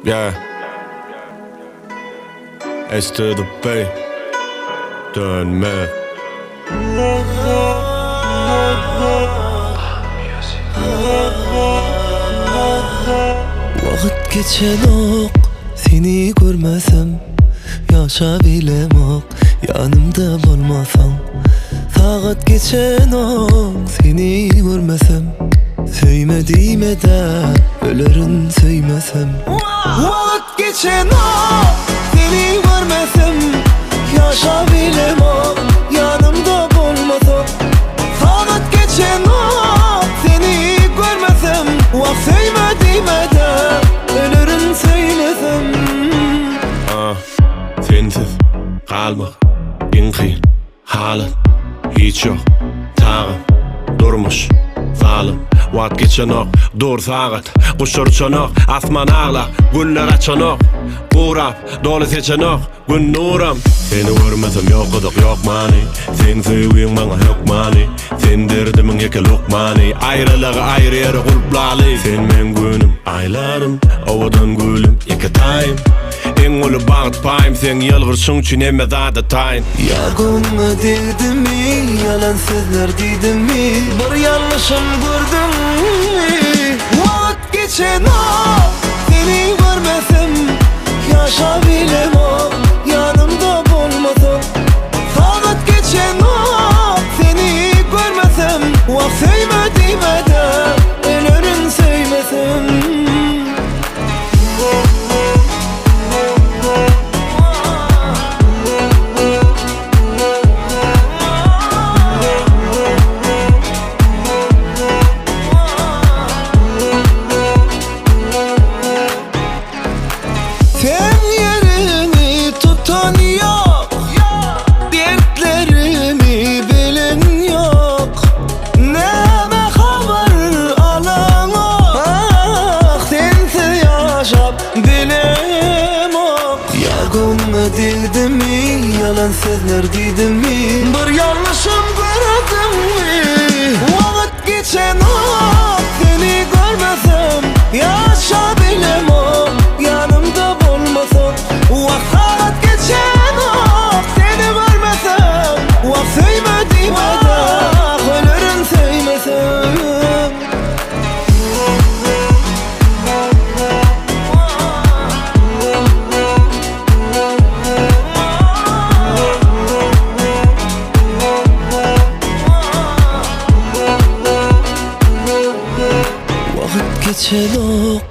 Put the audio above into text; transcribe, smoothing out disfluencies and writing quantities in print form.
Yeah. S to the Bay. Dönme. Vakit geçen ok, seni görmesem yaşabilem ok, yanımda olmasam. Saat geçen ok, seni görmesem söymediğime de ölürün söymesem. Vakit geçen ok, seni görmesem yaşabilem ok, yanımda olmasam. Saat geçen ok, seni görmesem vak söymediğime de ölürün söylesem. Sensiz kalmak en kıyın halat. Hiç yok tağım durmuş zalim. Vat geçen ok dur saat. Kuşur çanok asman ağla. Güller açanok Kurap dolu seçenok gün nuram. Seni görmesem yok gıdık yok mani. Sen seviyin bana yok mani. Sen derdimin yeke lokmani. Ayrılığı ayrı yere kulplali. Sen men günüm aylarım ovadan gülüm yeke tayım. En ulu bağıt payım. Sen yalgırsın için emme zada tayin. Yargımı dedim mi, yalan sözler dedim mi, bir yanlışım gördüm mi? Vakit geçen ok, seni görmesem yaşabilem ok, yanımda olmasam. Saat geçen ok, seni görmesem vak söymediğime de ölürün söymesem. Sen yerini tutan yok, dertlerimi bilen yok. Neme haber alan ok, ah sensiz yaşap bilem ok. Yargımı dedim mi, yalan sözler dedim mi, bir yanlışım gördüm mi? Vakit geçen ok, seni görmesem yaşabilem ok, yanımda olmasam. Vakit geçen ok, seni görmesem vak söymediğime de ölürün söymesem. Vakit geçen ok,